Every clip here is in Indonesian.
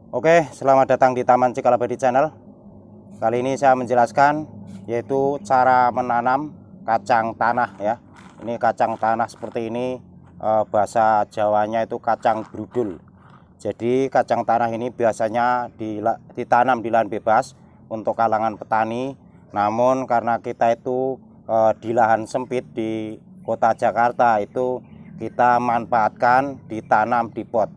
Oke, selamat datang di Taman Cikalabadi Channel. Kali ini saya menjelaskan yaitu cara menanam kacang tanah ya. Ini kacang tanah seperti ini, bahasa Jawanya itu kacang brudul. Jadi kacang tanah ini biasanya ditanam di lahan bebas untuk kalangan petani. Namun karena kita itu di lahan sempit di kota Jakarta, itu kita manfaatkan ditanam di pot.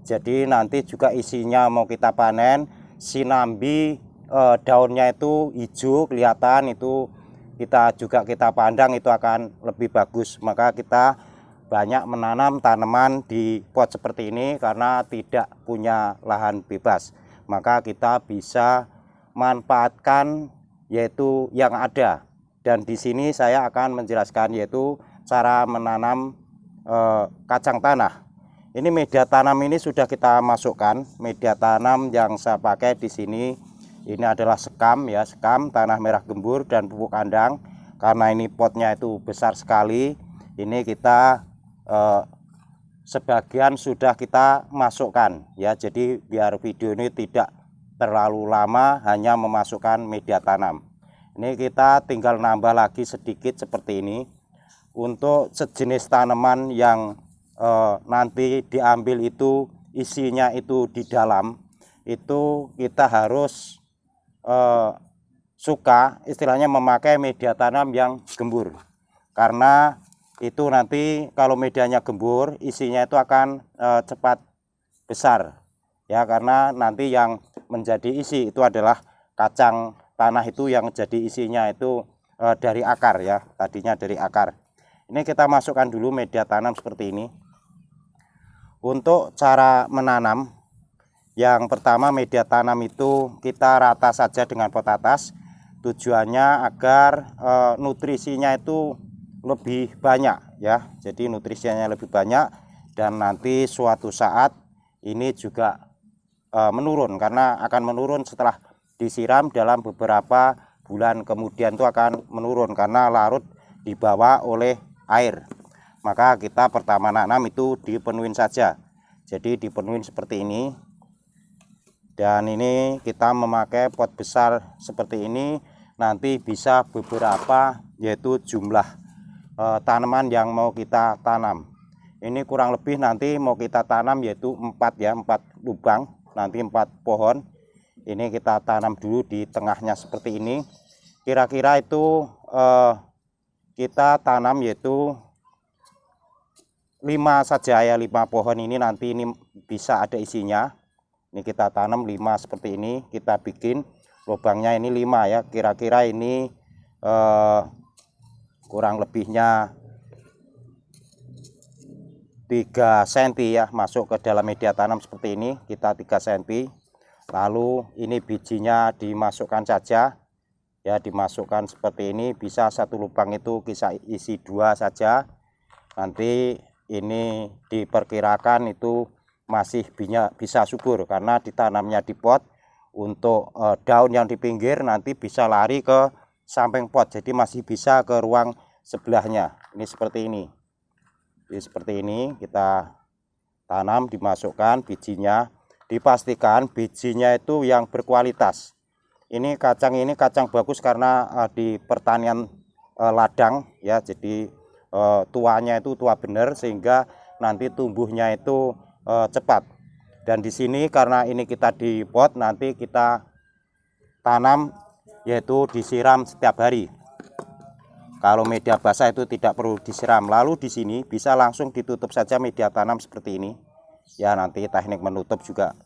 Jadi nanti juga isinya mau kita panen, sinambi daunnya itu hijau kelihatan, itu kita pandang itu akan lebih bagus. Maka kita banyak menanam tanaman di pot seperti ini karena tidak punya lahan bebas. Maka kita bisa manfaatkan yaitu yang ada. Dan di sini saya akan menjelaskan yaitu cara menanam kacang tanah. Ini media tanam ini sudah kita masukkan. Media tanam yang saya pakai di sini ini adalah sekam ya, sekam tanah merah gembur dan pupuk kandang. Karena ini potnya itu besar sekali, ini kita sebagian sudah kita masukkan ya. Jadi biar video ini tidak terlalu lama hanya memasukkan media tanam. Ini kita tinggal nambah lagi sedikit seperti ini. Untuk sejenis tanaman yang nanti diambil itu isinya itu di dalam, itu kita harus suka istilahnya memakai media tanam yang gembur, karena itu nanti kalau medianya gembur isinya itu akan cepat besar ya, karena nanti yang menjadi isi itu adalah kacang tanah itu yang jadi isinya itu dari akar ya, tadinya dari akar. Ini kita masukkan dulu media tanam seperti ini. Untuk cara menanam, yang pertama media tanam itu kita rata saja dengan pot atas. Tujuannya agar nutrisinya itu lebih banyak ya. Jadi nutrisinya lebih banyak dan nanti suatu saat ini juga menurun, karena akan menurun setelah disiram dalam beberapa bulan kemudian itu akan menurun karena larut dibawa oleh air. Maka kita pertama nanam itu dipenuhin saja. Jadi dipenuhin seperti ini. Dan ini kita memakai pot besar seperti ini. Nanti bisa beberapa yaitu jumlah tanaman yang mau kita tanam. Ini kurang lebih nanti mau kita tanam yaitu 4 ya, 4 lubang, nanti 4 pohon. Ini kita tanam dulu di tengahnya seperti ini. Kira-kira itu kita tanam yaitu 5 saja ya, 5 pohon ini nanti ini bisa ada isinya. Ini kita tanam 5 seperti ini, kita bikin lubangnya ini 5 ya. Kira-kira ini kurang lebihnya 3 cm ya, masuk ke dalam media tanam seperti ini, kita 3 cm. Lalu ini bijinya dimasukkan saja ya, dimasukkan seperti ini. Bisa satu lubang itu bisa isi 2 saja. Nanti ini diperkirakan itu masih bisa subur karena ditanamnya di pot. Untuk daun yang di pinggir nanti bisa lari ke samping pot, jadi masih bisa ke ruang sebelahnya. Ini seperti ini. Jadi seperti ini kita tanam, dimasukkan bijinya. Dipastikan bijinya itu yang berkualitas. Ini kacang bagus karena di pertanian ladang ya, jadi tuanya itu tua benar sehingga nanti tumbuhnya itu cepat. Dan di sini karena ini kita di pot, nanti kita tanam yaitu disiram setiap hari. Kalau media basah itu tidak perlu disiram. Lalu di sini bisa langsung ditutup saja media tanam seperti ini ya. Nanti teknik menutup juga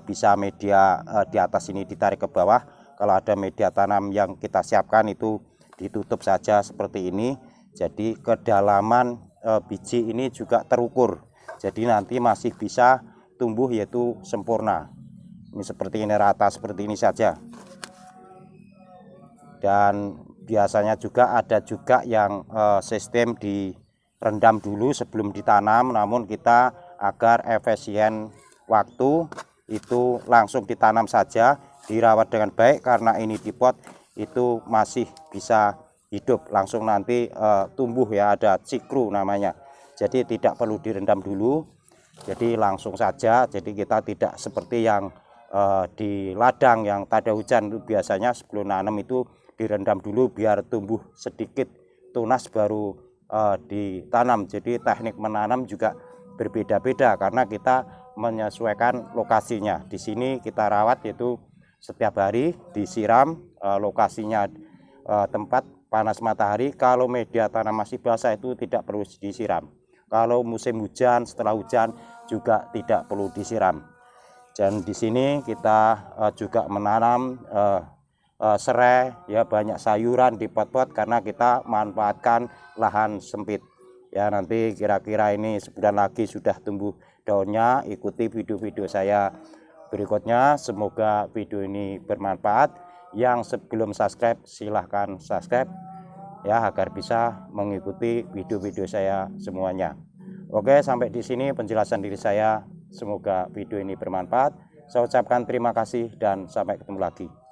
bisa media di atas ini ditarik ke bawah. Kalau ada media tanam yang kita siapkan itu ditutup saja seperti ini. Jadi kedalaman biji ini juga terukur. Jadi nanti masih bisa tumbuh yaitu sempurna. Ini seperti ini, rata seperti ini saja. Dan biasanya juga ada juga yang sistem direndam dulu sebelum ditanam. Namun kita agar efisien waktu itu langsung ditanam saja, dirawat dengan baik karena ini di pot itu masih bisa hidup langsung nanti tumbuh ya, ada cikru namanya. Jadi tidak perlu direndam dulu, jadi langsung saja. Jadi kita tidak seperti yang di ladang yang tak ada hujan itu biasanya sebelum nanam itu direndam dulu biar tumbuh sedikit tunas baru ditanam. Jadi teknik menanam juga berbeda-beda karena kita menyesuaikan lokasinya. Di sini kita rawat yaitu setiap hari disiram, lokasinya tempat panas matahari. Kalau media tanam masih basah itu tidak perlu disiram. Kalau musim hujan, setelah hujan juga tidak perlu disiram. Dan di sini kita juga menanam serai, ya, banyak sayuran di pot-pot karena kita manfaatkan lahan sempit. Ya, nanti kira-kira ini sebulan lagi sudah tumbuh daunnya. Ikuti video-video saya berikutnya. Semoga video ini bermanfaat. Yang sebelum subscribe silahkan subscribe ya, agar bisa mengikuti video-video saya semuanya. Oke, sampai di sini penjelasan diri saya. Semoga video ini bermanfaat. Saya ucapkan terima kasih dan sampai ketemu lagi.